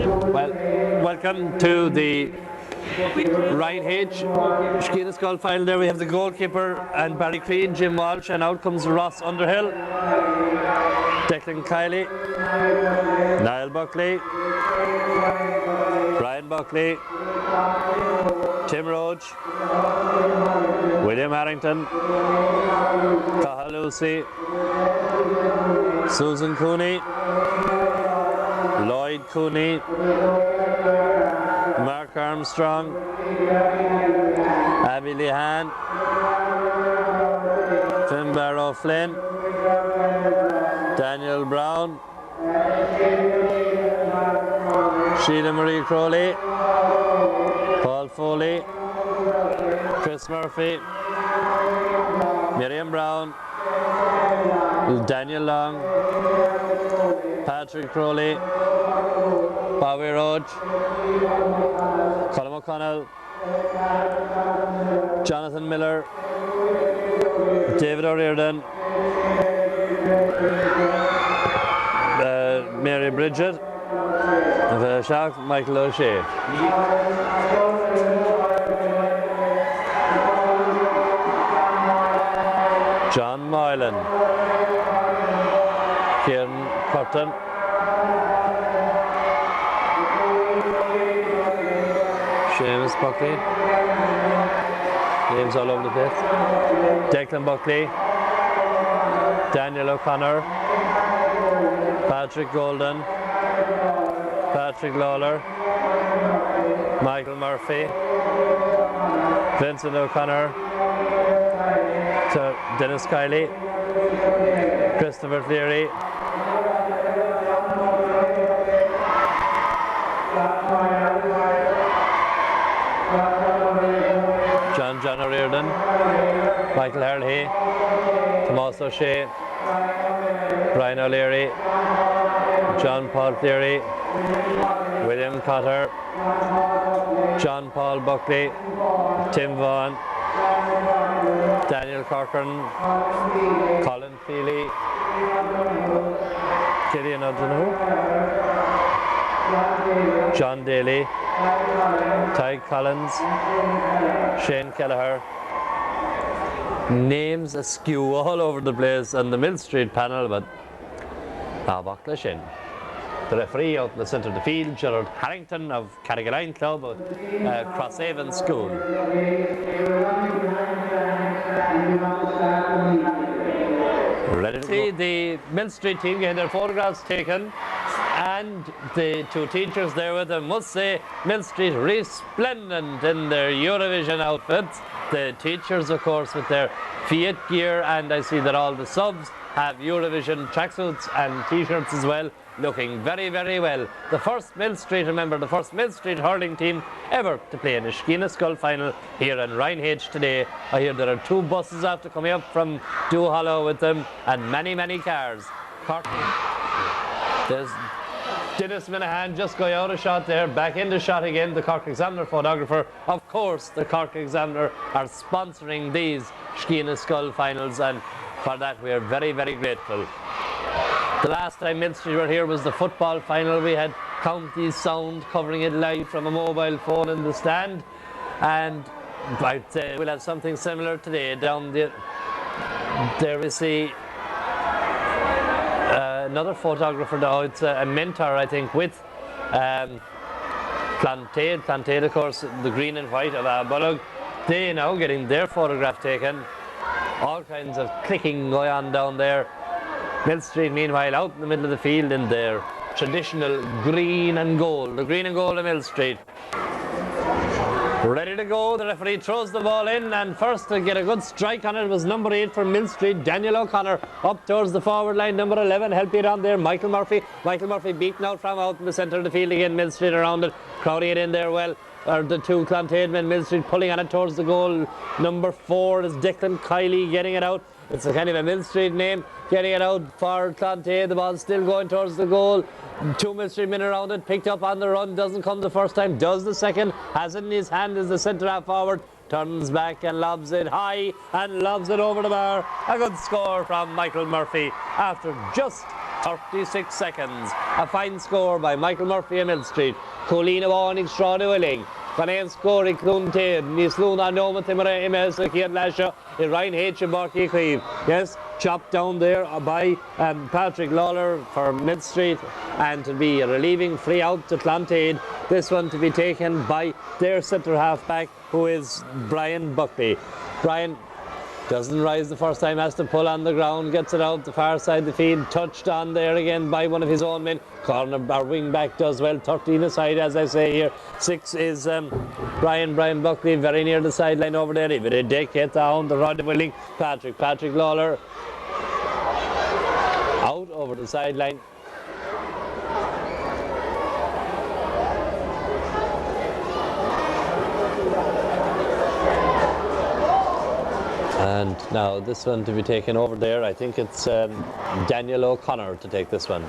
Well, welcome to the Ryan H. Sciath Scoil final. There we have the goalkeeper and Barry Crean, Jim Walsh, and out comes Ross Underhill, Declan Kiley, Niall Buckley, Brian Buckley, Tim Roach, William Harrington, Cathal Lucy, Susan Cooney, Lloyd Cooney, Mark Armstrong, Abby Lehan, Finn Barrow Flynn, Daniel Brown, Sheila Marie Crowley, Paul Foley, Chris Murphy, Miriam Brown, Daniel Long, Patrick Crowley, Bobby Roach, Colin O'Connell, Jonathan Miller, David O'Riordan, Mary Bridget, Shaq, Michael O'Shea. John Moylan, Kieran Curtin, Seamus Buckley, names all over the place, Declan Buckley, Daniel O'Connor, Patrick Golden, Patrick Lawler, Michael Murphy, Vincent O'Connor, Dennis Kiley, Christopher Cleary, John O'Riordan, Michael Hurling, Tomas O'Shea, Brian O'Leary, John Paul Cleary, William Cotter, John Paul Buckley, Tim Vaughan, Daniel Corcoran, Colin Feely, Killian O'Donoghue, John Daly, Ty Collins, Shane Kelleher. Names askew all over the place on the Millstreet panel, but Buckler Shin. The referee out in the centre of the field, Gerard Harrington of Carrigaline Club of Crosshaven School. Ready to see the Millstreet team getting their photographs taken, and the two teachers there with them. Must say, Millstreet resplendent in their Eurovision outfits. The teachers, of course, with their Fiat gear, and I see that all the subs have Eurovision tracksuits and t-shirts as well, looking very, very well. The first Millstreet, remember, the first Millstreet hurling team ever to play in a Sciath Scoil final here in Rhinehage today. I hear there are 2 buses after coming up from Doohollow with them, and many, many cars. There's Dennis Minahan just going out of shot there, back into shot again. The Cork Examiner photographer. Of course, the Cork Examiner are sponsoring these Sciath Scoil finals, and for that we are very, very grateful. The last time Millstreet were here was the football final. We had County Sound covering it live from a mobile phone in the stand, and I'd say we'll have something similar today. Down there we see another photographer now. It's a mentor, I think, with Plantaid, of course, the green and white of Bullock. They now getting their photograph taken. All kinds of clicking going on down there. Millstreet, meanwhile, out in the middle of the field in their traditional green and gold. The green and gold of Millstreet. Ready to go. The referee throws the ball in, and first to get a good strike on it was number 8 for Millstreet, Daniel O'Connor, up towards the forward line. Number 11 helped it on there, Michael Murphy. Michael Murphy beaten out from out in the centre of the field again. Millstreet around it, crowding it in there well. Or the 2 Clontaid men, Millstreet pulling on it towards the goal. Number 4 is Declan Kiley getting it out. It's a kind of a Millstreet name, getting it out for Clontaid. The ball's still going towards the goal. 2 Millstreet men around it, picked up on the run, doesn't come the first time, does the second, has it in his hand as the centre half forward, turns back and lobs it high and lobs it over the bar. A good score from Michael Murphy after just 36 seconds. A fine score by Michael Murphy of Millstreet. Colleen Warning Straw Hurling. Van scoring Clunted, Nisluna Noma Timera MS Kian Lasha, Ryan H. and Barky Cleve. Yes, chopped down there by Patrick Lawler for Millstreet, and to be a relieving free out to Clontaid. This one to be taken by their centre half back, who is Brian Buckley. Brian doesn't rise the first time, has to pull on the ground, gets it out the far side of the field, touched on there again by one of his own men. Corner, our wing back does well, 13 aside as I say here. 6 is Brian Buckley, very near the sideline over there. If it did get down the rod willing, Patrick Lawler out over the sideline. And now this one to be taken over there. I think it's Daniel O'Connor to take this one.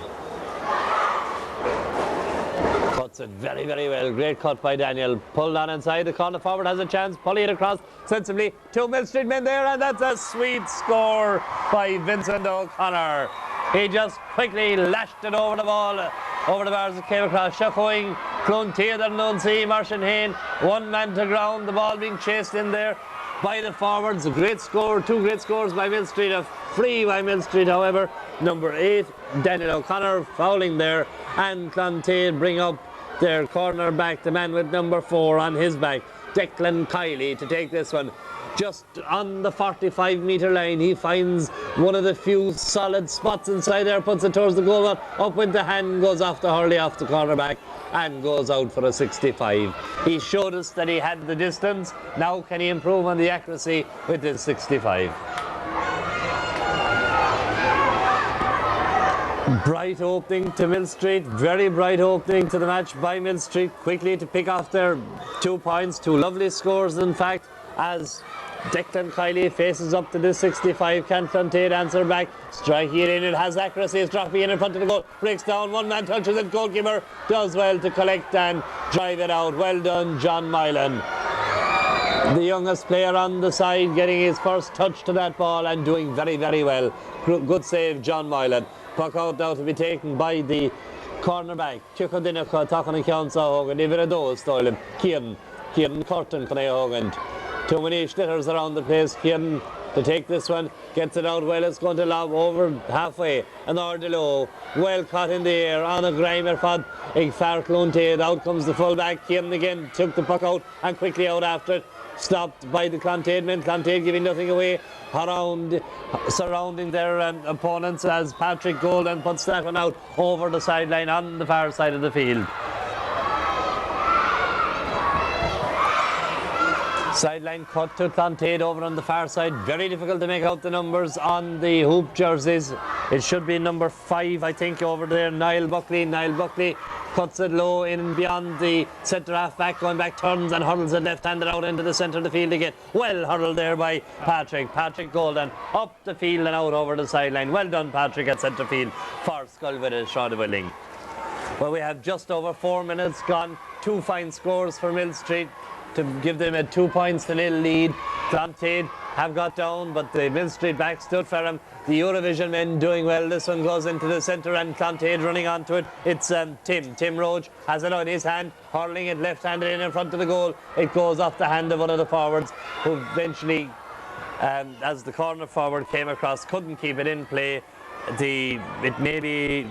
Cuts it very, very well. Great cut by Daniel. Pulled on inside. The corner forward has a chance. Pulling it across sensibly. 2 Millstreet men there, and that's a sweet score by Vincent O'Connor. He just quickly lashed it over the ball, over the bars. It came across. Shakoing, Clontaid and Nunsi, Martian Hain. 1 man to ground. The ball being chased in there by the forwards. A great score, 2 great scores by Millstreet, a free by Millstreet, however. Number 8, Daniel O'Connor fouling there, and Clontaid bring up their corner back, the man with number 4 on his back, Declan Kiley, to take this one. Just on the 45-metre line, he finds one of the few solid spots inside there, puts it towards the goal, up with the hand, goes off the hurley off the cornerback, and goes out for a 65. He showed us that he had the distance. Now can he improve on the accuracy with his 65? Bright opening to Millstreet, very bright opening to the match by Millstreet, quickly to pick off their 2 points, 2 lovely scores in fact, as Declan Kiley faces up to this 65. Can Clontaid answer back? Striking it in, it has accuracy, it's dropping in front of the goal, breaks down, 1 man touches it, goalkeeper does well to collect and drive it out. Well done, John Mylan. The youngest player on the side getting his first touch to that ball and doing very, very well. Good save, John Mylan. Puck out now to be taken by the cornerback. Chukadinaka, Takan Kyansa Hogan, Iverados Stolen, Kieran Curtin, Kane Hogan. Too many schlitters around the place. Kieran to take this one, gets it out well, it's going to lob over halfway, and Ardelo, well caught in the air, on a grimer fod, Ig Far Clontaid, out comes the fullback. Kieran again took the puck out and quickly out after it, stopped by the Clontaid men. Clontaid giving nothing away, surrounding their opponents as Patrick Golden puts that one out over the sideline on the far side of the field. Sideline cut to Clontaid over on the far side. Very difficult to make out the numbers on the hoop jerseys. It should be number 5, I think, over there. Niall Buckley cuts it low in beyond the centre half back, going back, turns and hurls it left-handed out into the centre of the field again. Well hurled there by Patrick Golden, up the field and out over the sideline. Well done, Patrick, at centre field for Scoil with a shot of Hurling. Well, we have just over 4 minutes gone. 2 fine scores for Millstreet to give them a 2 points to nil lead. Clontaid have got down, but the Millstreet back stood for him. The Eurovision men doing well. This one goes into the centre and Clontaid running onto it. It's Tim Roach has it on his hand, hurling it left-handed in front of the goal. It goes off the hand of one of the forwards, who eventually, as the corner forward came across, couldn't keep it in play. It may be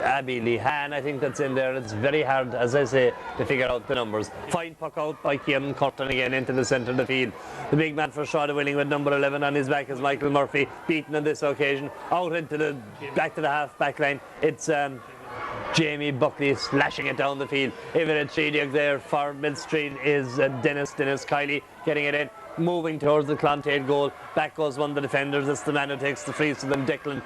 Abby Lehan, I think that's in there. It's very hard, as I say, to figure out the numbers. Fine puck out by Kieran Curtin again into the centre of the field. The big man for Scoil winning with number 11 on his back is Michael Murphy, beaten on this occasion. Out into the back to the half back line. It's Jamie Buckley slashing it down the field. Everett Treediag there for Millstreet is Dennis Kiley getting it in, moving towards the Clontaid goal. Back goes one of the defenders. It's the man who takes the free, so then Declan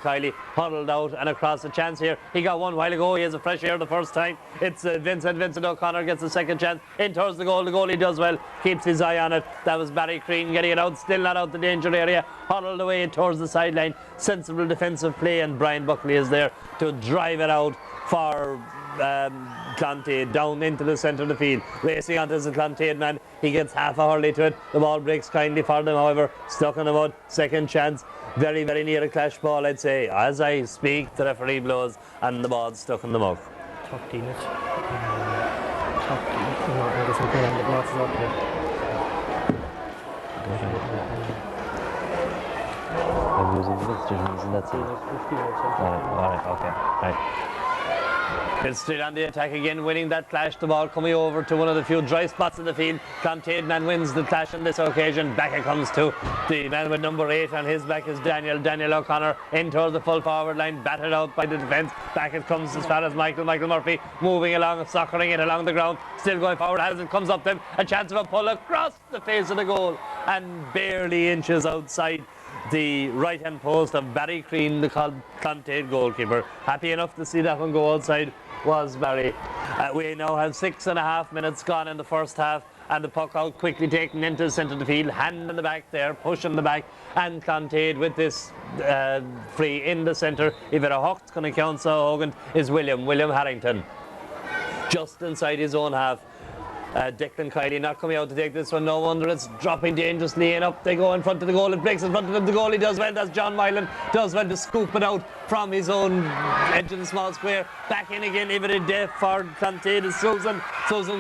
Kiley huddled out and across the chance here. He got one while ago. He has a fresh air the first time. It's Vincent O'Connor gets the second chance in towards the goal. The goalie does well, keeps his eye on it. That was Barry Crean getting it out, still not out the danger area, huddled away towards the sideline. Sensible defensive play, and Brian Buckley is there to drive it out for Clontaid down into the centre of the field. Racing onto the Clontaid man. He gets half a hurley to it. The ball breaks kindly for them, however. Stuck in the mud. Second chance. Very, very near a clash ball, I'd say. As I speak, the referee blows and the ball's stuck in the muck. 13 it. 13. I guess I'm putting the glasses up here. I'm losing the decisions and that's it. Alright, okay. Right. Millstreet on the attack again, winning that clash. The ball coming over to one of the few dry spots in the field. Clontaid man wins the clash on this occasion. Back it comes to the man with number 8 on his back is Daniel O'Connor in towards the full forward line, battered out by the defence. Back it comes as far as Michael Murphy moving along, soccering it along the ground, still going forward as it comes up to him. A chance of a pull across the face of the goal and barely inches outside the right hand post of Barry Crean, the Clontaid goalkeeper. Happy enough to see that one go outside was Barry. We now have 6.5 minutes gone in the first half, and the puck out quickly taken into the centre of the field, hand in the back there, push in the back, and Clontaid with this free in the centre. If it a hook's going to count, so Hogan is William Harrington, just inside his own half. Declan Kiley not coming out to take this one. No wonder it's dropping dangerously in. Up they go in front of the goal. It breaks in front of the goal. He does well. That's John Mylan. Does well to scoop it out from his own edge of the small square. Back in again. Iver Deaf for Clontaid is Susan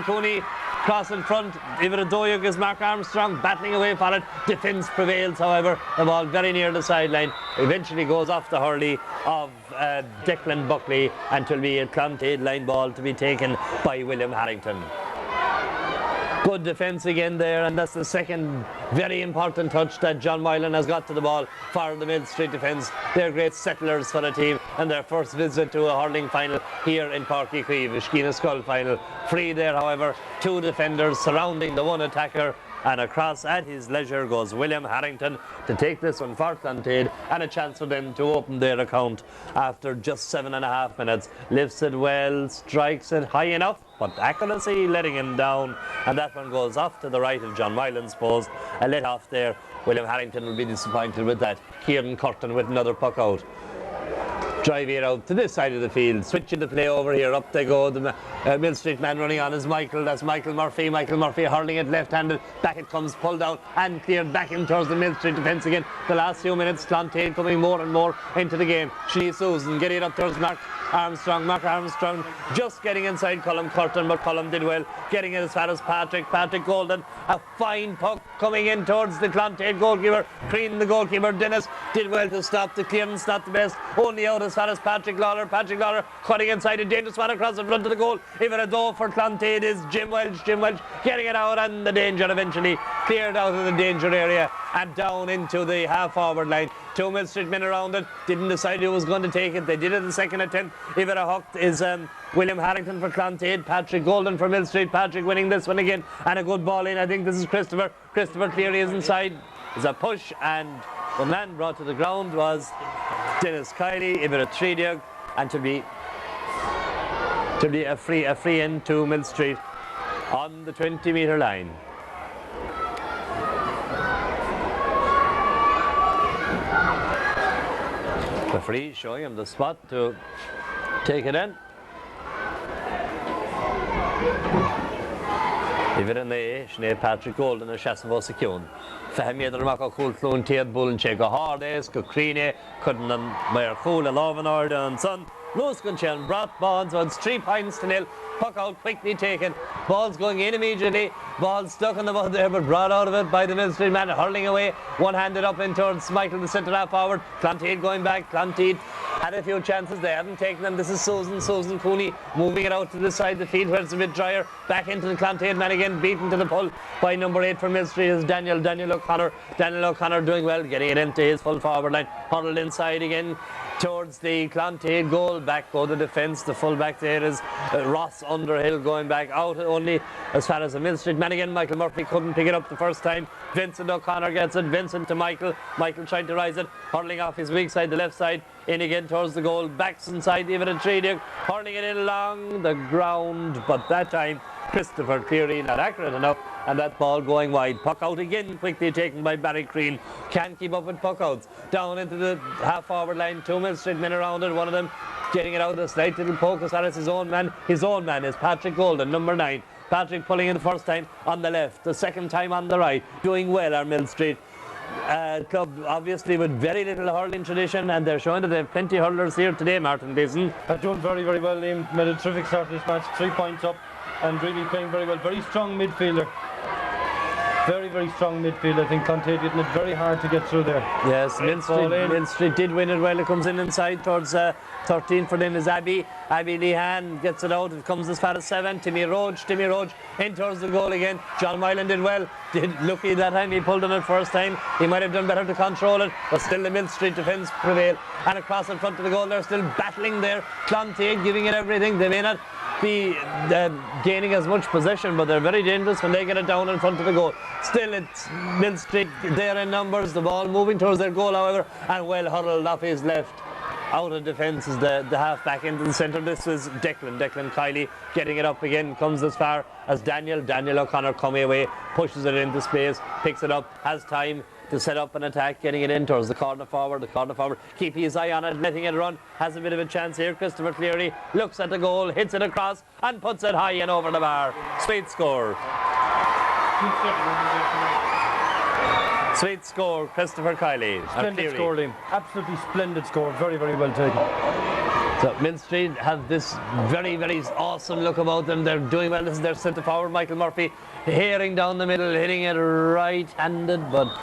Cooney. Cross in front. Iver Doyug is Mark Armstrong battling away for it. Defence prevails, however. The ball very near the sideline. Eventually goes off the hurley of Declan Buckley, and it will be a Clontaid line ball to be taken by William Harrington. Good defence again there, and that's the second very important touch that John Moylan has got to the ball for the Millstreet defence. They're great settlers for the team, and their first visit to a hurling final here in Páirc Uí Chaoimh, a Sciath Scoil final. Free there, however, 2 defenders surrounding the one attacker, and across at his leisure goes William Harrington to take this one for Clontaid, and a chance for them to open their account after just 7.5 minutes. Lifts it well, strikes it high enough, but accuracy letting him down, and that one goes off to the right of John Moylan's post. A let off there. William Harrington will be disappointed with that. Kieran Curtin with another puck out. Drive it out to this side of the field, switching the play over here. Up they go. The Millstreet man running on is Michael. That's Michael Murphy. Michael Murphy hurling it left-handed. Back it comes, pulled out and cleared back in towards the Millstreet defence again. The last few minutes, Clontaid coming more and more into the game. Susan getting it up towards Mark Armstrong just getting inside Colm Curtin, but Colm did well, getting it as far as Patrick Golden. A fine puck coming in towards the Clontaid goalkeeper. Crean, the goalkeeper, Dennis, did well to stop the clearance, not the best. Only out as far as Patrick Lawler cutting inside, a dangerous one across in front of the goal. Even a door for Clontaid is Jim Welch getting it out, and the danger eventually cleared out of the danger area and down into the half forward line. 2 Millstreet men around it, didn't decide who was going to take it. They did it in the second attempt. If it a hooked is William Harrington for Clontaid, Patrick Golden for Millstreet. Patrick winning this one again, and a good ball in. I think this is Christopher clearly is inside. It's a push, and the man brought to the ground was Dennis Kiley. If it a 3 and to be a free in to Millstreet on the 20-metre line. The free showing him the spot to take it in. If it in the Sinead Patrick Golden and Shasavo Secune. Fahmi the Mako Cool Clone Tiad Bull and Check a Hardes, Cocrine, couldn't wear cool a love and order and son. Lewis Gunchan brought balls on 3 points to nil. Puck out quickly taken. Ball's going in immediately. Ball stuck in the mud there, but brought out of it by the Millstreet man, hurling away. One-handed up in towards Michael, the centre half forward. Clontaid going back. Clontaid had a few chances. They haven't taken them. This is Susan Cooney moving it out to the side of the field where it's a bit drier. Back into the Clontaid man again, beaten to the pull by number 8 for Millstreet is Daniel O'Connor. Daniel O'Connor doing well, getting it into his full forward line. Huddled inside again towards the Clontaid goal. Back go the defence. The full back there is Ross Underhill going back out only as far as the Millstreet man again. Michael Murphy couldn't pick it up the first time. Vincent O'Connor gets it. Vincent to Michael. Michael trying to rise it, hurling off his weak side, the left side, in again towards the goal. Backs inside, even a 3 hurling it in along the ground, but that time Christopher Cleary not accurate enough, and that ball going wide. Puck out again, quickly taken by Barry Crean. Can't keep up with puck outs. Down into the half forward line, 2 Millstreet men around it. One of them getting it out, a slight little poke as far as his own man. His own man is Patrick Golden, number 9. Patrick pulling in the first time on the left, the second time on the right, doing well, our Millstreet club, obviously with very little hurling tradition, and they're showing that they have plenty of hurlers here today, Martin Gleason. They're doing very, very well. Liam made a terrific start to this match, 3 points up, and really playing very well. Very strong midfielder. Very, very strong midfield. I think Conte getting it very hard to get through there. Yes, Millstreet did win it well. It comes in inside towards 13 for them is Abby Lehan gets it out. It comes as far as 7. Timmy Roach in towards the goal again. John Moylan did well. Lucky that time he pulled on it first time. He might have done better to control it, but still the Millstreet defence prevail. And across in front of the goal, they're still battling there. Clontae giving it everything. They may not be gaining as much possession, but they're very dangerous when they get it down in front of the goal. Still, it's Millstreet there in numbers. The ball moving towards their goal, however, and well hurled off his left. Out of defence is the half back into the centre. This is Declan Kiley getting it up again, comes as far as Daniel O'Connor coming away, pushes it into space, picks it up, has time to set up an attack, getting it in towards the corner forward, keep his eye on it, letting it run, has a bit of a chance here. Christopher Cleary looks at the goal, hits it across and puts it high and over the bar. Sweet score, Christopher Kiley. Splendid score, Liam. Absolutely splendid score. Very, very well taken. So Millstreet have this very, very awesome look about them. They're doing well. This is their centre forward, Michael Murphy, hearing down the middle, hitting it right-handed, but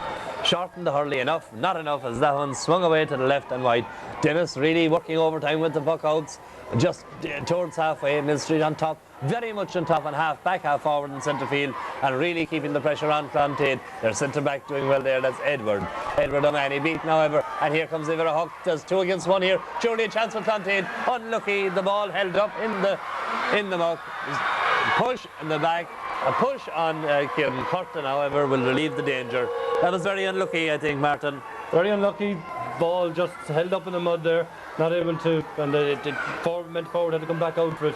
shortened the hurley enough, not enough as that one swung away to the left and wide. Dennis really working overtime with the puck outs, just towards halfway. Millstreet on top, very much on top, on half back, half forward in centre field, and really keeping the pressure on Clontae. Their centre back doing well there, that's Edward O'Mahony beaten however, and here comes Ivor Huck, does 2 against 1 here, surely a chance for Clontae. Unlucky, the ball held up in the muck, push in the back. A push on Kieran Curtin, however, will relieve the danger. That was very unlucky, I think, Martin. Very unlucky. Ball just held up in the mud there, not able to, and meant forward had to come back out for it.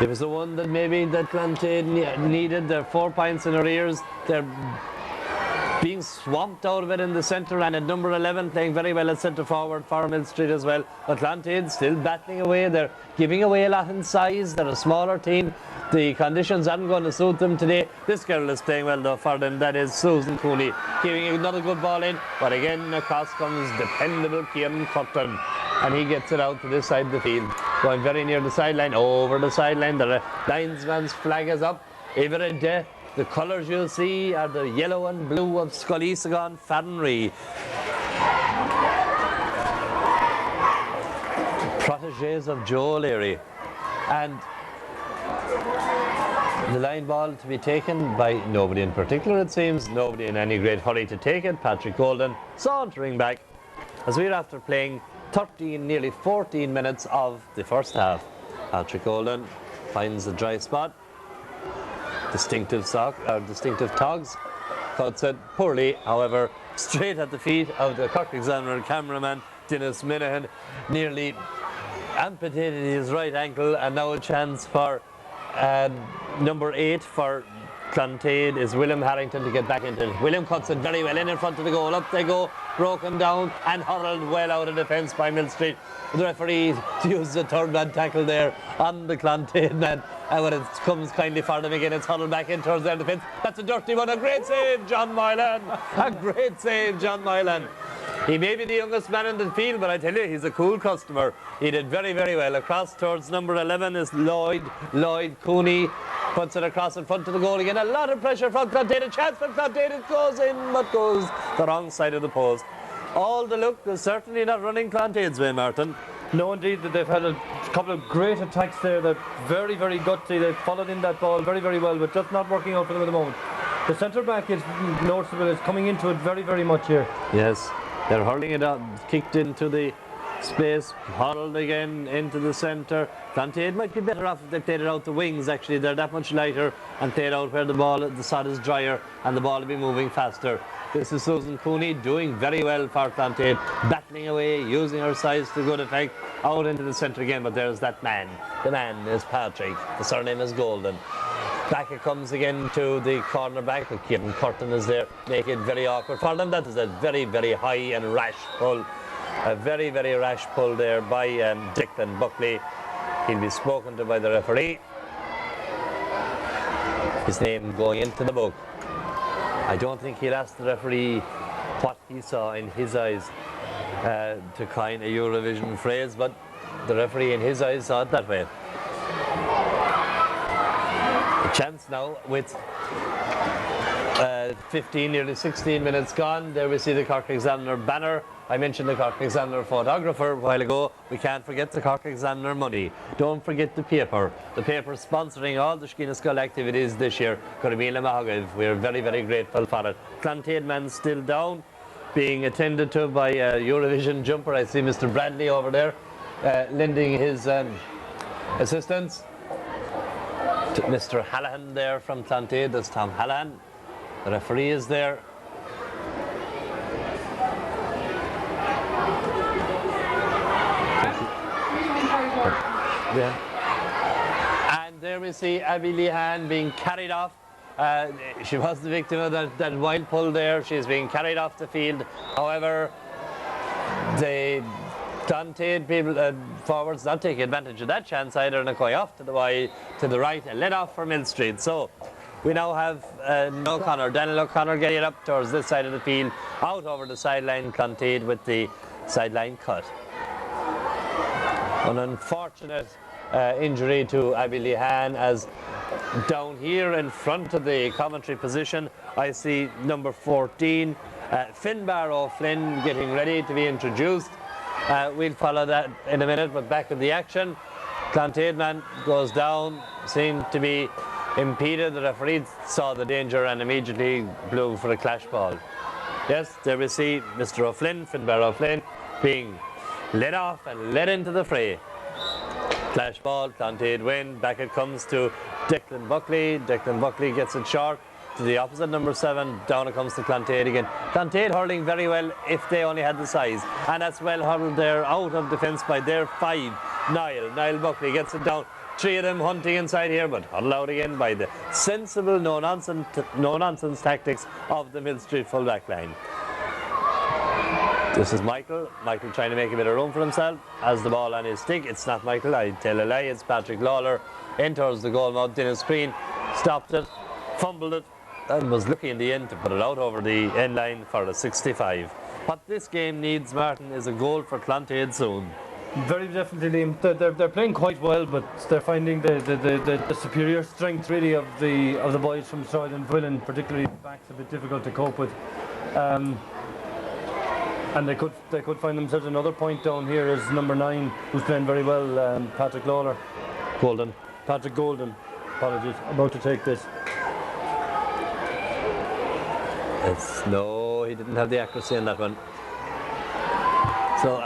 It was the one that maybe that Clontae needed. They're 4 points in arrears. They're being swamped out of it in the centre, and at number 11 playing very well at centre forward for Millstreet as well. But Clontae still battling away. They're giving away a lot in size. They're a smaller team. The conditions aren't going to suit them today. This girl is playing well though for them. That is Susan Cooney, giving another good ball in. But again, across comes dependable Kieran Curtin, and he gets it out to this side of the field, going very near the sideline, over the sideline. The linesman's flag is up. The colours you'll see are the yellow and blue of Scoil Farranree. Protégés of Joe Leary. And the line ball to be taken by nobody in particular, it seems. Nobody in any great hurry to take it. Patrick Golden sauntering back as we're after playing 13, nearly 14 minutes of the first half. Patrick Golden finds the dry spot. Distinctive togs. Cuts it poorly, however, straight at the feet of the Cork Examiner cameraman, Dennis Minahan. Nearly amputated his right ankle, and now a chance for number 8 for Clontae is William Harrington to get back into it. William cuts it very well in front of the goal. Up they go, broken down and hurled well out of defence by Millstreet. The referee used the third man tackle there on the Clontae man, and when it comes kindly for them again, it's hurled back in towards their defence. That's a dirty one. A great save, John Moylan. A great save, John Moylan. He may be the youngest man in the field, but I tell you, he's a cool customer. He did very, very well. Across towards number 11 is Lloyd Cooney. Puts it across in front of the goal again. A lot of pressure from Clontae. A chance for Clontae. It goes in, but goes the wrong side of the post. All the look is certainly not running Clontae's way, Martin. No, indeed, that they've had a couple of great attacks there. They're very, very gutsy. They've followed in that ball very, very well, but just not working out for them at the moment. The centre back is noticeable. Is coming into it very, very much here. Yes, they're hurling it up, kicked into the space, hurled again into the centre. Clontae might be better off if they played it out the wings. Actually, they're that much lighter, and played out where the sod is drier and the ball will be moving faster. This is Susan Cooney doing very well for Clontae, battling away, using her size to good effect, out into the centre again, but there's that man. The man is Patrick, the surname is Golden. Back it comes again to the corner back, but Kieran Curtin is there, make it very awkward for them. That is a very, very high and rash pull. A very, very rash pull there by Declan Buckley. He'll be spoken to by the referee. His name going into the book. I don't think he'll ask the referee what he saw in his eyes, to coin a Eurovision phrase, but the referee in his eyes saw it that way. A chance now with 15, nearly 16 minutes gone. There we see the Cork Examiner banner. I mentioned the Cork Examiner photographer a while ago. We can't forget the Cork Examiner money. Don't forget the paper. The paper sponsoring all the Scoil activities this year. Cormila Mahagav. We're very, very grateful for it. Clantaid man still down, being attended to by a Eurovision jumper. I see Mr. Bradley over there lending his assistance to Mr. Hallahan there from Clantaid. That's Tom Hallahan. The referee is there. Yeah. And there we see Abby Lehan being carried off. She was the victim of that wild pull there. She's being carried off the field. However, the Clantaid people, forwards, not taking advantage of that chance either, and a coy off to the wide, to the right, and let off for Millstreet. So we now have Daniel O'Connor getting it up towards this side of the field, out over the sideline, Clantaid with the sideline cut. An unfortunate injury to Abby Lehan, as down here in front of the commentary position I see number 14 Finbar O'Flynn getting ready to be introduced. We'll follow that in a minute, but back in the action, Clantaid man goes down, seemed to be impeded. The referee saw the danger and immediately blew for a clash ball. Yes, there we see Mr. O'Flynn, Finbar O'Flynn, being led off and led into the fray. Clash ball, Clantaid win. Back it comes to Declan Buckley. Declan Buckley gets it short to the opposite number 7. Down it comes to Clantaid again. Clantaid hurling very well if they only had the size. And that's well hurled there out of defence by their 5. Niall Buckley gets it down. 3 of them hunting inside here, but huddled out again by the sensible, no-nonsense tactics of the Millstreet full-back line. This is Michael. Michael trying to make a bit of room for himself. Has the ball on his stick. It's not Michael, I tell a lie. It's Patrick Lawler. Enters the goal mouth. Dennis Green stopped it, fumbled it, and was lucky in the end to put it out over the end line for a 65. What this game needs, Martin, is a goal for Clantaid soon. Very definitely, Liam. They're playing quite well, but they're finding the superior strength really of the boys from Scoil and Hurling, particularly the backs, a bit difficult to cope with. And they could find themselves another point down here as number 9, who's playing very well, Patrick Lawler. Patrick Golden. Apologies. About to take this. No, he didn't have the accuracy in that one. So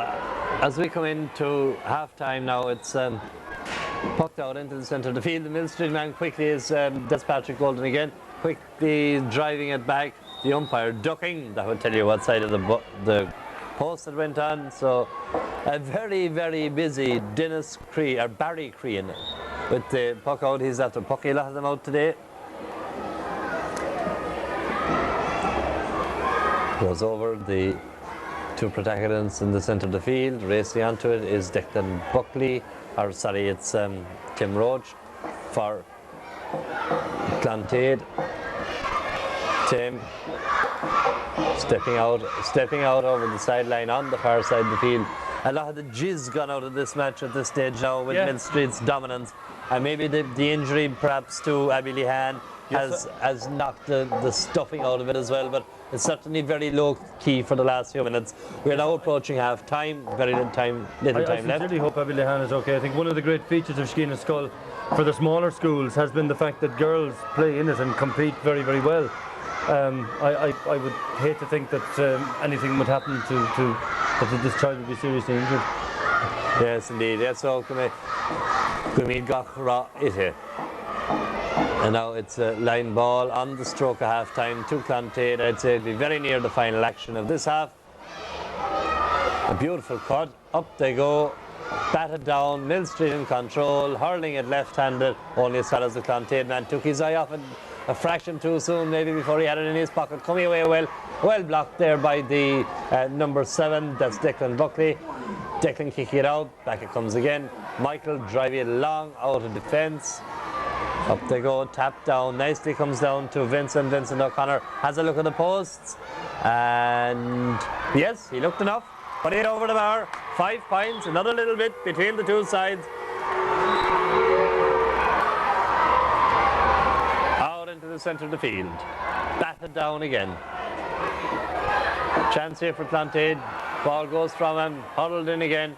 as we come into half time now, it's pucked out into the centre of the field. The Millstreet man quickly is that's Patrick Golden again, quickly driving it back. The umpire ducking. That would tell you what side of the post it went on. So a very, very busy Dennis Cree, or Barry Crean, with the puck out. He's after pucking a lot of them out today. Goes over the 2 protagonists in the centre of the field. Racing onto it is Declan Buckley, or sorry, it's Tim Roach for Clantaid. Tim stepping out over the sideline on the far side of the field. A lot of the jizz gone out of this match at this stage now with Millstreet's dominance, and maybe the injury perhaps to Abby Lehan has knocked the stuffing out of it as well, but it's certainly very low key for the last few minutes. We're now approaching half time, very little time left. I really hope Abby Lehan is okay. I think one of the great features of Scoil for the smaller schools has been the fact that girls play in it and compete very, very well. I would hate to think that anything would happen that this child would be seriously injured. Yes, indeed. Yes, so Gumid Gachra Ite. And now it's a line ball on the stroke of half time to Clantaid. I'd say it'll be very near the final action of this half. A beautiful cut. Up they go. Batted down. Millstreet in control. Hurling it left-handed. Only as far as the Clantaid man took his eye off it. a fraction too soon, maybe before he had it in his pocket. Coming away well blocked there by the number 7, that's Declan Buckley. Declan kicking it out, back it comes again. Michael driving it long out of defence. Up they go, tap down, nicely comes down to Vincent. Vincent O'Connor has a look at the posts, and yes, he looked enough. Put it over the bar, 5 points, another little bit between the two sides. Out into the centre of the field, batted down again. Chance here for Clontaid, ball goes from him, huddled in again.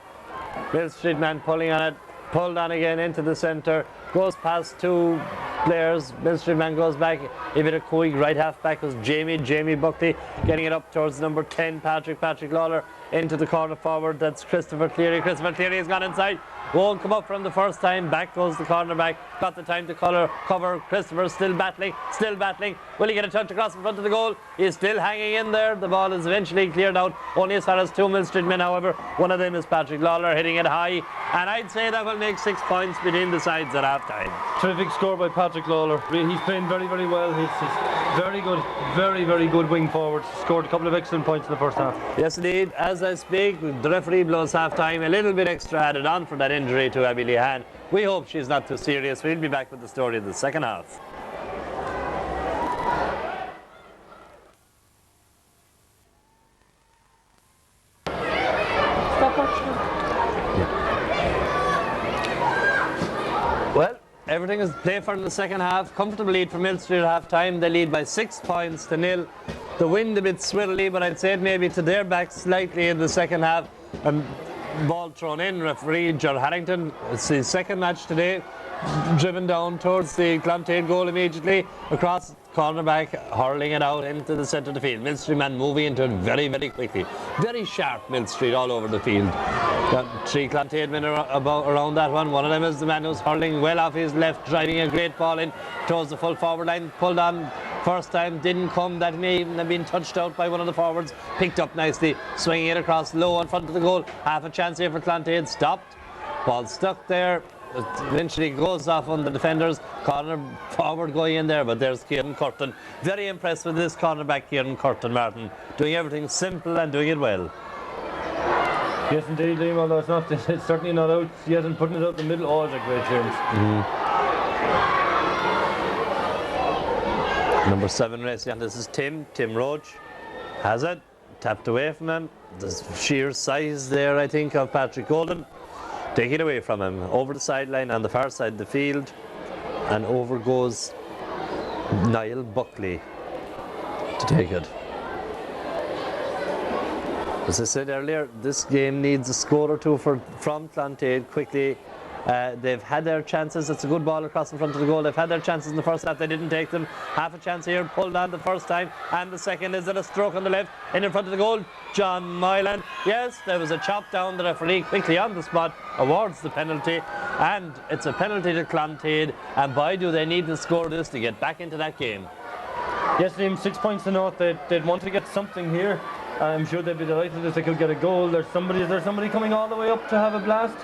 Millstreet man pulling on it, pulled on again into the centre, goes past 2 players. Millstreet man goes back, a bit of quick right half back was Jamie Buckley, getting it up towards number 10, Patrick Lawler, into the corner forward, that's Christopher Cleary has gone inside, won't come up from the first time, back goes the corner back, got the time to cover. Christopher still battling, will he get a touch across in front of the goal? He's still hanging in there, the ball is eventually cleared out, only as far as 2 Millstreet men, however, one of them is Patrick Lawler, hitting it high, and I'd say that will make 6 points between the sides at half time. Terrific score by Patrick Lawler. He's playing very well. He's very good wing forward. Scored a couple of excellent points in the first half. Yes indeed, as I speak, the referee blows half time, a little bit extra added on for that injury to Abby Lehan. We hope she's not too serious. We'll be back with the story of the second half. Well, everything is played for in the second half. Comfortable lead for Millstreet at half time. They lead by 6 points to 0. The wind a bit swirly, but I'd say it maybe to their back slightly in the second half. Ball thrown in, referee Ger Harrington. It's his second match today. Driven down towards the Clontaid goal immediately. Across cornerback, hurling it out into the centre of the field. Millstreet man moving into it very quickly. Very sharp Millstreet all over the field. Got 3 Clontaid men around that one. One of them is the man who's hurling well off his left, driving a great ball in towards the full forward line. Pulled on first time, didn't come. That may even have been touched out by one of the forwards. Picked up nicely, swinging it across low in front of the goal. Half a chance here for Clontaid. Stopped. Ball stuck there. It eventually goes off on the defenders. Corner forward going in there, but there's Kieran Curtin. Very impressed with this cornerback, Kieran Curtin, Martin. Doing everything simple and doing it well. Yes, indeed, Liam, although it's certainly not out yet, and putting it out the middle, oh, it's a great chance. Number 7 racing, and this is Tim Roach. Has it, tapped away from him. The sheer size there, I think, of Patrick Golden. Take it away from him, over the sideline on the far side of the field, and over goes Niall Buckley to take it. As I said earlier, this game needs a score or two from Clontaid quickly. They've had their chances. It's a good ball across in front of the goal. They've had their chances in the first half. They didn't take them. Half a chance here, pulled on the first time, and the second is at a stroke on the left in front of the goal. John Mylan. Yes, there was a chop down. The referee quickly on the spot awards the penalty, and it's a penalty to Clontaid. And boy, do they need to score this to get back into that game. Yes, Liam, 6 points to nought. They'd want to get something here. I'm sure they'd be delighted if they could get a goal. Is there somebody coming all the way up to have a blast?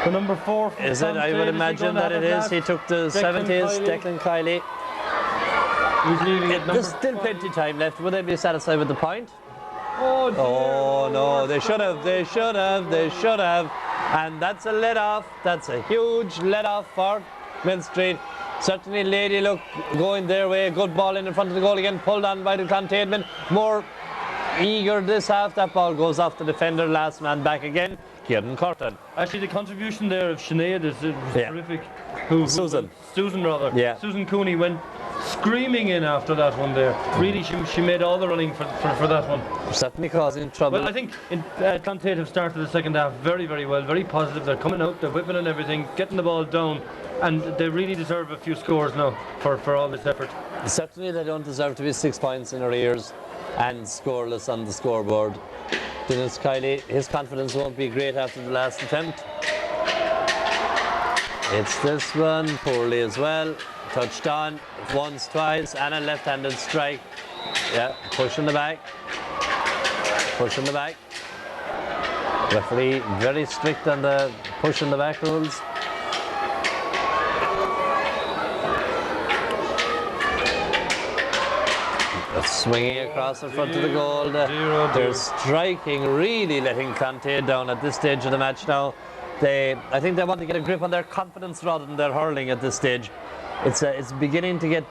The number 4 from is it? I would imagine that it is. He took the 70s, Declan Kiley. He's leaving it. There's still plenty of time left. Would they be satisfied with the point? Oh, dear. Oh no, they should have. And that's a let off. That's a huge let off for Millstreet. Certainly Lady look going their way. Good ball in front of the goal again. Pulled on by the Clontaid men. More eager this half. That ball goes off the defender. Last man back again. Kieran Curtin. Actually, the contribution there of Sinead is terrific. Susan rather. Yeah. Susan Cooney went screaming in after that one there. Really, she made all the running for that one. Certainly causing trouble. Well, I think Clontaid have started the second half very well, very positive. They're coming out, they're whipping and everything, getting the ball down, and they really deserve a few scores now for all this effort. Certainly they don't deserve to be 6 points in arrears and scoreless on the scoreboard. Dennis Kiley, his confidence won't be great after the last attempt. It's this one, poorly as well. Touched on once, twice, and a left-handed strike. Yeah, push in the back. Referee very strict on the push in the back rules. Swinging across in front of the goal. They're striking, really letting Clanty down at this stage of the match now. I think they want to get a grip on their confidence rather than their hurling at this stage. It's beginning to get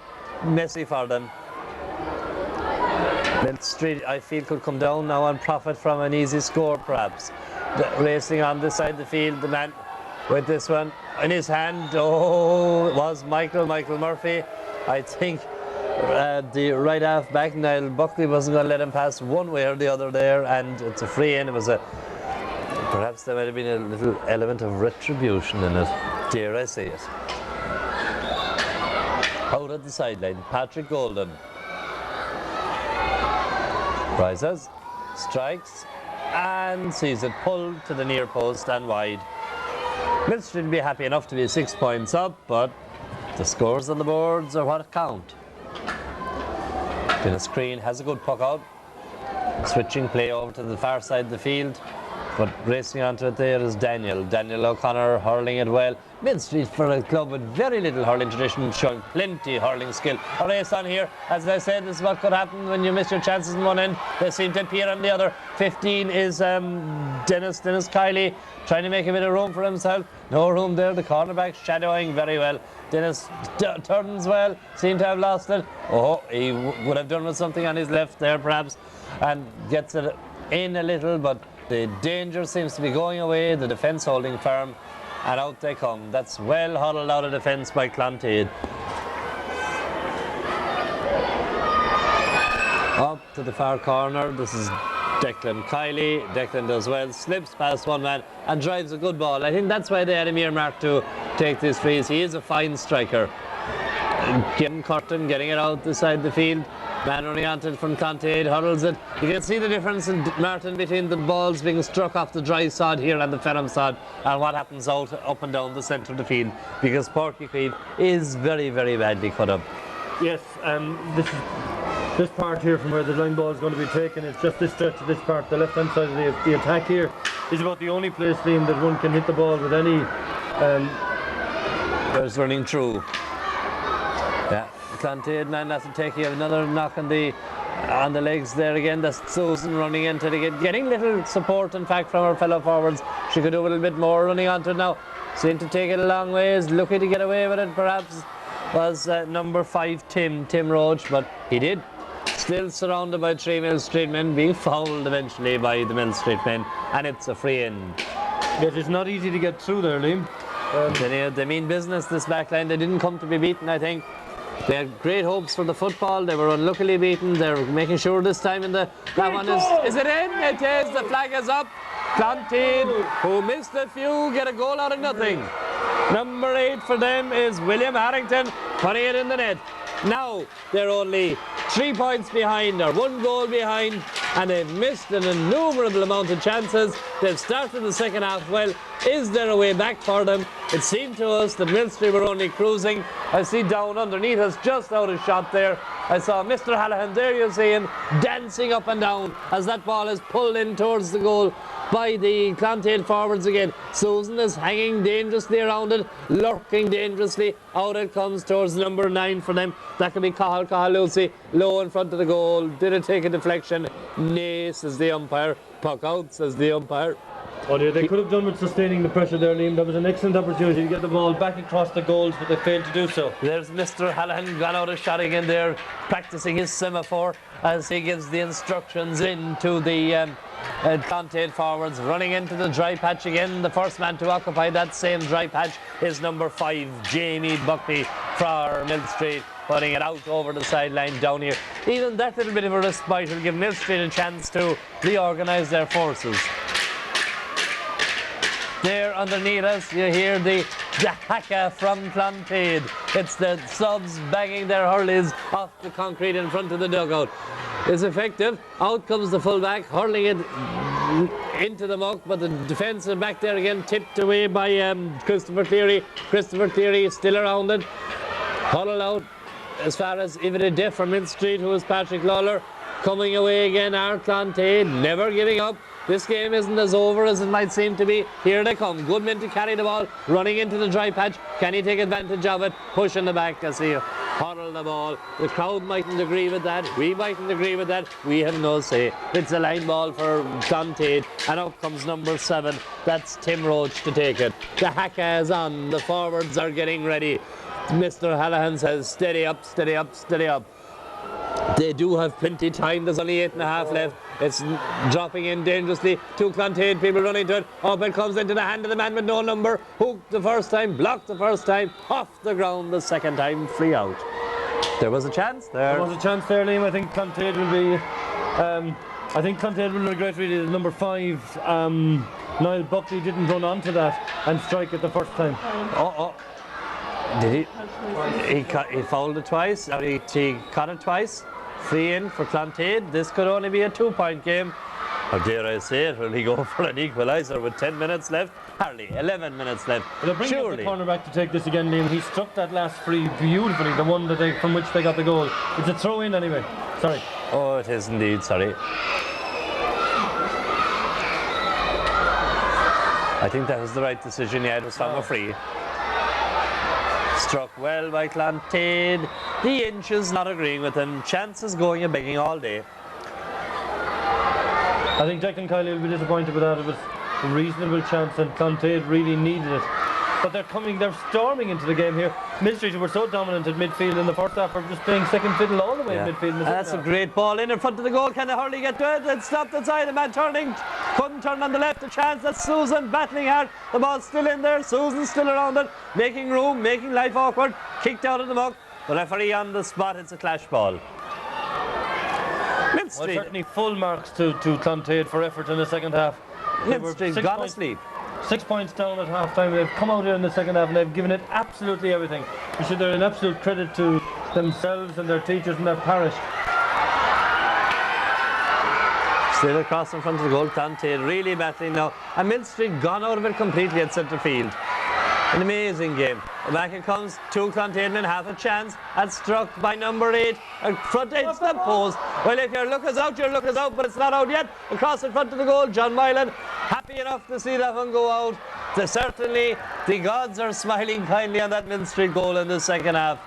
messy for them. Millstreet, I feel, could come down now and profit from an easy score, perhaps. Racing on this side of the field, the man with this one in his hand, it was Michael Murphy. I think the right half back, Niall Buckley, wasn't going to let him pass one way or the other there, and it's a free in. Perhaps there might have been a little element of retribution in it, dare I say it. Out at the sideline, Patrick Golden rises, strikes, and sees it pulled to the near post and wide. Millstreet will be happy enough to be 6 points up, but the scores on the boards are what count. Dennis Green has a good puck out, switching play over to the far side of the field, but racing onto it there is Daniel O'Connor, hurling it well. Millstreet, for a club with very little hurling tradition, showing plenty of hurling skill. A race on here, as I said, this is what could happen when you miss your chances in one end. They seem to appear on the other. 15 is Dennis Kiley, trying to make a bit of room for himself. No room there, the cornerback shadowing very well. Dennis turns well, seemed to have lost it. He would have done with something on his left there perhaps, and gets it in a little, but the danger seems to be going away, the defence holding firm, and out they come. That's well huddled out of defence by Clanty. Up to the far corner, this is Declan Kiley. Declan does well, slips past one man and drives a good ball. I think that's why they had him earmarked to take these frees. He is a fine striker. Kim Curtin getting it out the side of the field. Man running onto it from Clanty, huddles it. You can see the difference in Martin between the balls being struck off the dry sod here and the Ferrum sod, and what happens up and down the centre of the field, because Porky Creed is very, very badly cut up. Yes, this part here from where the line ball is going to be taken, it's just this stretch of this part, the left hand side of the attack here is about the only place, Liam, that one can hit the ball with any there's running through. Yeah, Clanty man has to take another knock on the legs there again. That's Susan running into it, getting little support in fact from her fellow forwards. She could do a little bit more running onto it now. Seemed to take it a long ways, looking to get away with it perhaps was number 5 Tim Roach, but he did. Still surrounded by 3 Millstreet men, being fouled eventually by the Millstreet men, and it's a free in. Yes, it's not easy to get through there, Liam. They mean business, this backline. They didn't come to be beaten, I think. They had great hopes for the football. They were unluckily beaten. They're making sure this time that one is it in? It is. The flag is up. Clanty, who missed a few, get a goal out of nothing. Number 8 for them is William Harrington, putting it in the net. Now they're only 3 points behind, or 1 goal behind, and they've missed an innumerable amount of chances. They've started the second half well. Is there a way back for them? It seemed to us that Millstreet were only cruising. I see down underneath us, just out of shot there, I saw Mr. Hallahan, there you see him, dancing up and down as that ball is pulled in towards the goal by the Clanty forwards again. Susan is hanging dangerously around it, lurking dangerously. Out it comes towards number 9 for them. That could be Cathal Lucy, low in front of the goal. Did it take a deflection? Nay, says the umpire. Puck out, says the umpire. Oh dear, they could have done with sustaining the pressure there, Liam. That was an excellent opportunity to get the ball back across the goals, but they failed to do so. There's Mr. Hallahan gone out of shot again there, practicing his semaphore as he gives the instructions into the Clanty forwards, running into the dry patch again. The first man to occupy that same dry patch is number 5, Jamie Buckley for Millstreet, putting it out over the sideline down here. Even that little bit of a respite will give Millstreet a chance to reorganise their forces. There underneath us, you hear the haka from Clanty. It's the subs banging their hurleys off the concrete in front of the dugout. It's effective. Out comes the fullback, hurling it into the muck, but the defence is back there again, tipped away by Christopher Cleary. Christopher Cleary is still around it. Huddled out as far as Ivedy Deaf from Millstreet, who is Patrick Lawler. Coming away again, our Clanty, never giving up. This game isn't as over as it might seem to be. Here they come. Goodman to carry the ball, running into the dry patch. Can he take advantage of it? Push in the back. I see hurl the ball. The crowd mightn't agree with that. We mightn't agree with that. We have no say. It's a line ball for Clontaid, and up comes number 7. That's Tim Roach to take it. The haka is on. The forwards are getting ready. Mr. Hallahan says, steady up, steady up, steady up. They do have plenty of time. There's only 8.5 left. It's dropping in dangerously. 2 Clontaid people running to it. Up it comes into the hand of the man with no number. Hooked the first time, blocked the first time, off the ground the second time, free out. There was a chance there. There was a chance there, Liam. I think Clontaid will be. I think Clontaid will regret really that number 5, Niall Buckley, didn't run onto that and strike it the first time. Did he fouled it twice, or he caught it twice. Free in for Clontaid. This could only be a 2-point game. Or dare I say it, will he go for an equaliser with 10 minutes left? Hardly 11 minutes left. They'll bring up the cornerback to take this again, Liam. He struck that last free beautifully, the one that from which they got the goal. It's a throw in anyway. Sorry. Oh, it is indeed, sorry. I think that was the right decision. Yeah, it was from a free. Struck well by Clontaid. The inches not agreeing with him. Chances going and begging all day. I think Declan Kiley will be disappointed with that. It was a reasonable chance and Clontaid really needed it. But they're storming into the game here. Millstreet, who were so dominant at midfield in the first half, are just playing second fiddle all the way in midfield. In the that's a great ball in front of the goal. Can the Hurling get to it? It stopped inside. The man turning. Couldn't turn on the left. A chance. That's Susan battling hard. The ball's still in there. Susan's still around it. Making room, making life awkward. Kicked out of the muck. The referee on the spot. It's a clash ball. Millstreet. Well, certainly full marks to Clontaid for effort in the second half. Millstreet gone asleep. 6 points down at half time. They've come out here in the second half and they've given it absolutely everything. They're an absolute credit to themselves and their teachers and their parish. Still across in front of the goal. Clontaid really battling now. And Millstreet gone out of it completely at centre field. An amazing game. Back it comes. 2 Clontaid men have a chance. And struck by number 8. Front edge the post. Well, if your look is out, your look is out, but it's not out yet. Across in front of the goal, John Mylan. Happy enough to see that one go out. Certainly, the gods are smiling kindly on that Millstreet goal in the second half.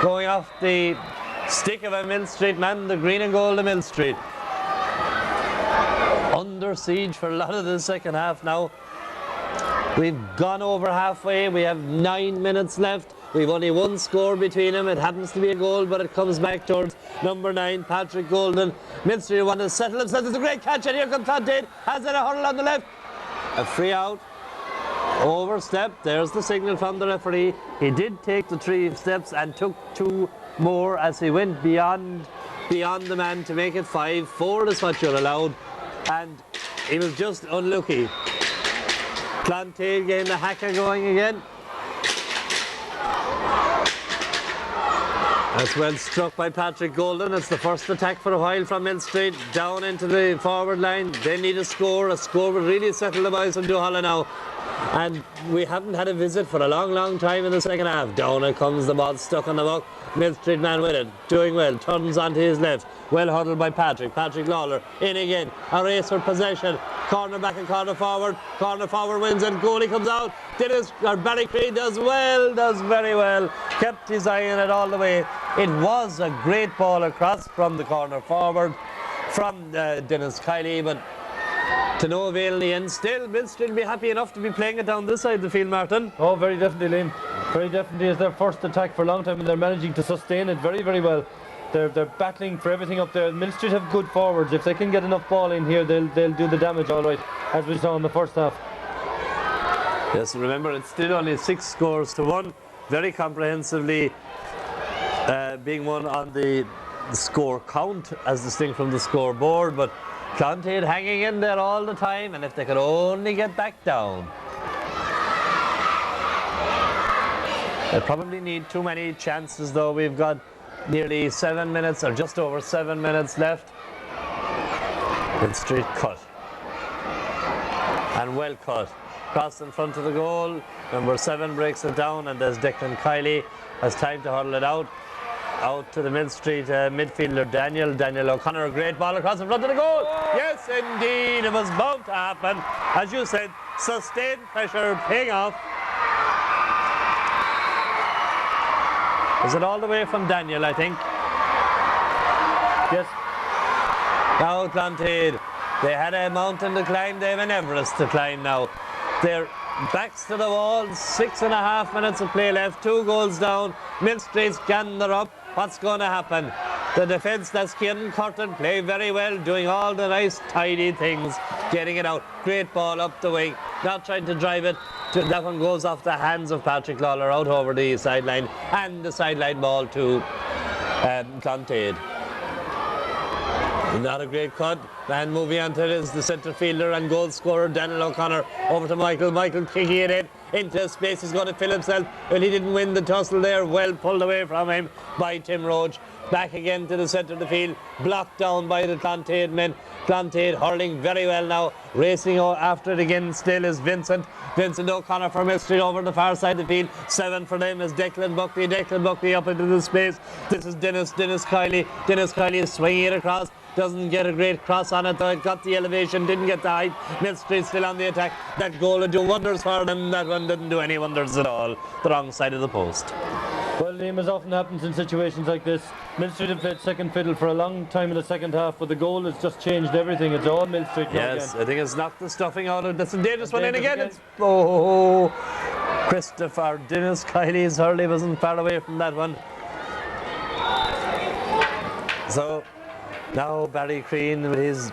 Going off the stick of a Millstreet man, the green and gold of Millstreet. Under siege for a lot of the second half now. We've gone over halfway. We have 9 minutes left. We've only one score between them. It happens to be a goal, but it comes back towards number 9, Patrick Golden. Millstreet want to settle themselves. It's a great catch, and here comes Clontaid. Has it a hurl on the left. A free out. Overstep. There's the signal from the referee. He did take the 3 steps and took 2 more as he went beyond the man to make it 5. 4 is what you're allowed. And he was just unlucky. Clontaid getting the haka going again. That's well struck by Patrick Golden. It's the first attack for a while from Millstreet. Down into the forward line. They need a score. A score would really settle the boys from Duhallow now. And we haven't had a visit for a long time in the second half. Down it comes, the ball stuck on the muck. Millstreet man with it, doing well, turns onto his left. Well huddled by Patrick Lawler, in again, a race for possession. Corner back and corner forward wins and goalie comes out. Barry Creed does very well. Kept his eye on it all the way. It was a great ball across from the corner forward from Dennis Kiley, but to no avail in the end. Still, Millstreet will be happy enough to be playing it down this side of the field, Martin. Oh, very definitely, Liam. Very definitely is their first attack for a long time, and they're managing to sustain it very well. They're battling for everything up there. Millstreet have good forwards. If they can get enough ball in here, they'll do the damage all right, as we saw in the first half. Yes, remember it's still only 6 scores to 1. Very comprehensively being won on the score count as distinct from the scoreboard, but Clontaid hanging in there all the time, and if they could only get back down. They probably need too many chances though. We've got nearly 7 minutes or just over 7 minutes left. Millstreet cut. And well cut. Cross in front of the goal. Number 7 breaks it down, and there's Declan Kiley. Has time to hurl it out. Out to the Millstreet midfielder Daniel O'Connor. A great ball across in front of the goal. Yes, indeed, it was bound to happen. As you said, sustained pressure paying off. Is it all the way from Daniel, I think? Yes. Now Clontaid, they had a mountain to climb, they have an Everest to climb now. They're backs to the wall, 6.5 minutes of play left, 2 goals down. Millstreet's gander up. What's going to happen? The defence, that's Kieran Curtin, play very well, doing all the nice tidy things, getting it out. Great ball up the wing, not trying to drive it. That one goes off the hands of Patrick Lawler out over the sideline, and the sideline ball to Clontaid. Not a great cut. And moving on to it is the centre fielder and goal scorer Daniel O'Connor. Over to Michael. Michael kicking it in into space. He's going to fill himself. Well, he didn't win the tussle there. Well pulled away from him by Tim Roach. Back again to the centre of the field. Blocked down by the Clontaid men. Clontaid hurling very well now. Racing after it again still is Vincent. Vincent O'Connor for Millstreet over the far side of the field. 7 for them is Declan Buckley. Declan Buckley up into the space. This is Dennis Kiley. Dennis Kiley is swinging it across. Doesn't get a great cross on it, though it got the elevation, didn't get the height. Millstreet still on the attack. That goal would do wonders for them. That one didn't do any wonders at all. The wrong side of the post. Well, Liam, as often happens in situations like this, Millstreet have played second fiddle for a long time in the second half, but the goal has just changed everything. It's all Millstreet now Yes, again. I think it's knocked the stuffing out of it. That's a dangerous one in Dangerous again. again. It's, oh, Christopher Dennis Kiley's hurley wasn't far away from that one. So now Barry Crean with his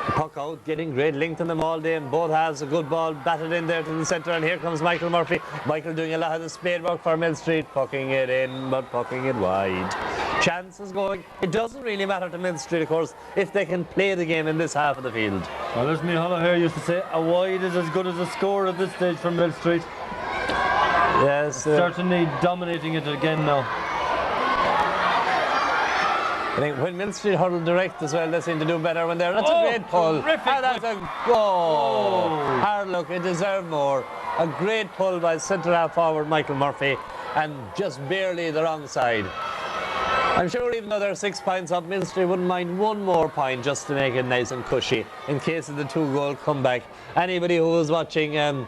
puck out, getting great length in them all day, and both halves a good ball batted in there to the centre, and here comes Michael Murphy. Michael doing a lot of the spade work for Millstreet, pucking it in but pucking it wide. Chances going. It doesn't really matter to Millstreet, of course, if they can play the game in this half of the field. Well, as Micheál O'Hare used to say, a wide is as good as a score at this stage from Millstreet. Yes, Certainly dominating it again now. I think when Millstreet hurled direct as well, they seem to do better when they're. That's a great pull. Terrific. And that's a goal. Hard look, it deserved more. A great pull by centre half forward Michael Murphy, and just barely the wrong side. I'm sure even though they're 6 points up, Millstreet wouldn't mind 1 more point just to make it nice and cushy in case of the 2-goal comeback. Anybody who was watching, Armagh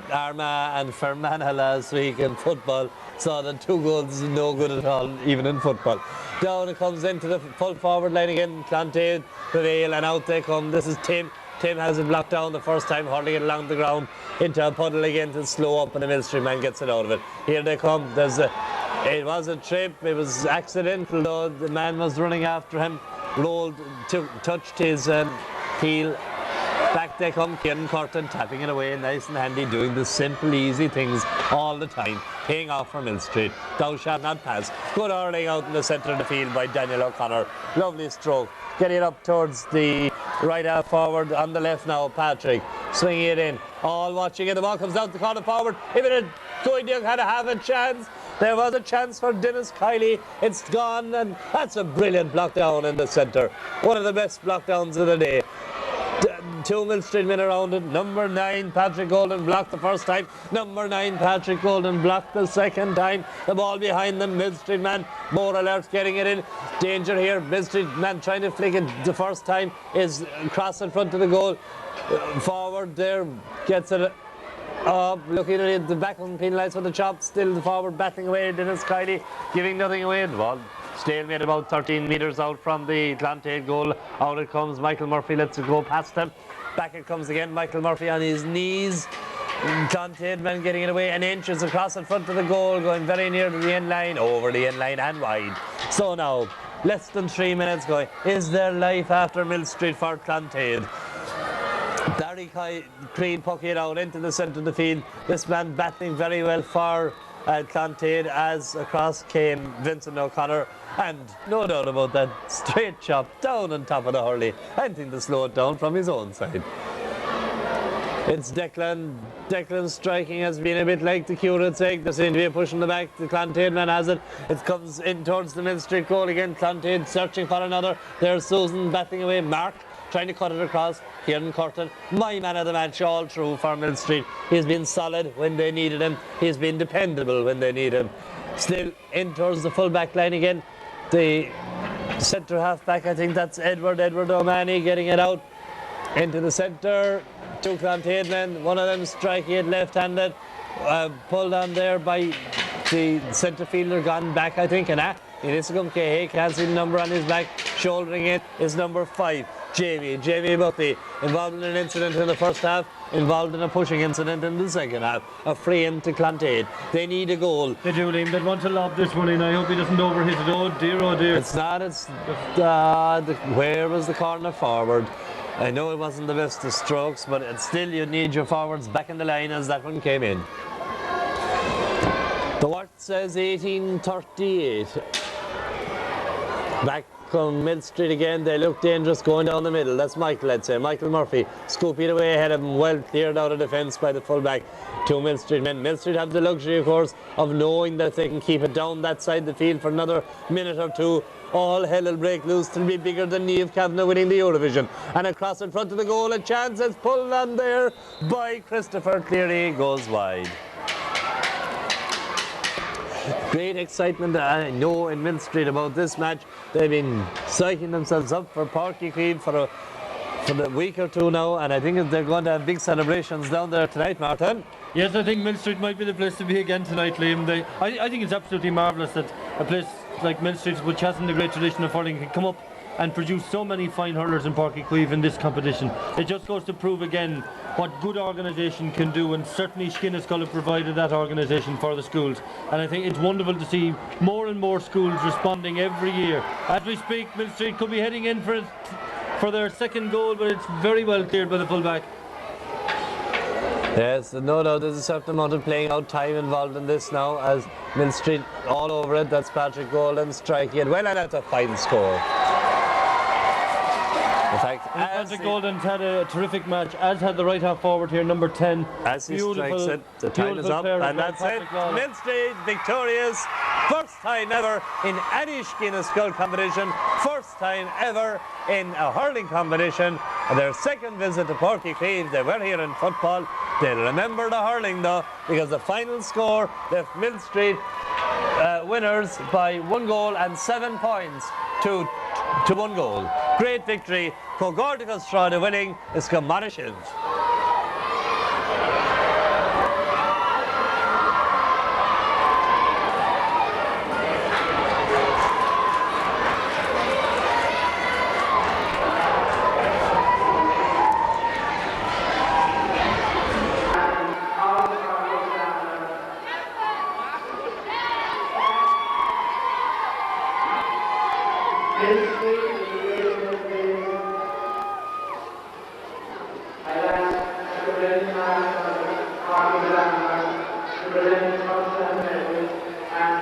and Fermanagh last week in football saw that 2 goals is no good at all, even in football. Down it comes into the full forward line again. Clontaid prevail, and out they come. This is Tim. Tim has it blocked down the first time, hurling it along the ground into a puddle again to slow up, and the Millstreet man gets it out of it. Here they come. It was a trip. It was accidental, though. The man was running after him, rolled, touched his heel. Back they come, Kieran Curtin tapping it away, nice and handy, doing the simple, easy things all the time, paying off for Millstreet. Thou shalt not pass. Good hurling out in the centre of the field by Daniel O'Connor. Lovely stroke. Getting it up towards the right half forward. On the left now, Patrick swinging it in. All watching it. The ball comes out the corner forward. Even a Joey Duke had to have a chance. There was a chance for Dennis Kiley. It's gone, and that's a brilliant block down in the centre. One of the best block downs of the day. 2 Millstreet men around it. Number 9, Patrick Golden blocked the first time. Number 9, Patrick Golden blocked the second time. The ball behind them. Millstreet man more alert, getting it in. Danger here. Millstreet man trying to flick it the first time. Is cross in front of the goal. Forward there. Gets it up. Looking at it. The back one penalised for the chop. Still the forward battling away. Dennis Kiley giving nothing away. The ball stalemate about 13 metres out from the Clontaid goal. Out it comes. Michael Murphy lets it go past him. Back it comes again. Michael Murphy on his knees. Clontaid man getting it away an inch is across in front of the goal, going very near to the end line, over the end line and wide. So now, less than 3 minutes going. Is there life after Millstreet for Clontaid? Barry Crean pucking it out into the centre of the field. This man battling very well for Clontaid, as across came Vincent O'Connor, and no doubt about that, straight chop down on top of the hurley. Anything to slow it down from his own side. It's Declan. Declan's striking has been a bit like the curate's egg. There seems to be a push in the back. The Clontaid man has it. It comes in towards the Millstreet goal again. Clontaid searching for another. There's Susan battling away. Mark trying to cut it across. Kieran Curtin, my man of the match all through for Millstreet. He's been solid when they needed him. He's been dependable when they need him. Still in towards the full back line again. The centre half back, I think that's Edward O'Mahony getting it out into the centre. 2 Clontaid men, one of them striking it left-handed. pulled on there by the centre fielder, gone back, I think, and Inisagum Kehe can't see the number on his back, shouldering it is number 5, Jamie Buffy, involved in an incident in the first half, involved in a pushing incident in the second half, a free in to Clontaid. They need a goal. They do, Liam. They want to lob this one in. I hope he doesn't overhit it. Oh dear. It's not, where was the corner forward? I know it wasn't the best of strokes, but it's still, you need your forwards back in the line as that one came in. The watch says 18:38. Back on Millstreet again, they look dangerous going down the middle. That's Michael, I'd say. Michael Murphy scooping it away ahead of him, well cleared out of defence by the fullback. 2 Millstreet men. Millstreet have the luxury, of course, of knowing that they can keep it down that side of the field for another minute or two. All hell will break loose to be bigger than Niamh Kavanagh winning the Eurovision. And across in front of the goal, a chance is pulled on there by Christopher Cleary, goes wide. Great excitement, I know, in Millstreet about this match. They've been psyching themselves up for Páirc Uí Chaoimh for the week or two now, and I think they're going to have big celebrations down there tonight, Martin. Yes, I think Millstreet might be the place to be again tonight, Liam. I think it's absolutely marvellous that a place like Millstreet, which hasn't the great tradition of hurling, can come up and produce so many fine hurlers in Páirc Uí Chaoimh in this competition. It just goes to prove again what good organisation can do, and certainly Scoil have provided that organisation for the schools. And I think it's wonderful to see more and more schools responding every year. As we speak, Millstreet could be heading in for their second goal, but it's very well cleared by the fullback. Yes, no doubt there's a certain amount of playing out time involved in this now, as Millstreet all over it. That's Patrick Golden striking it well, and that's a fine score. In fact, Patrick Golden's had a terrific match, as had the right half forward here, number 10. As he strikes it, the time is up, and that's it. Millstreet victorious, first time ever in any Sciath Scoil competition, first time ever in a hurling competition. Their second visit to Páirc Uí Chaoimh. They were here in football. They'll remember the hurling though, because the final score left Millstreet winners by 1 goal and 7 points to 1 goal. Great victory. Cogorticus Strada winning is Comarishiv. And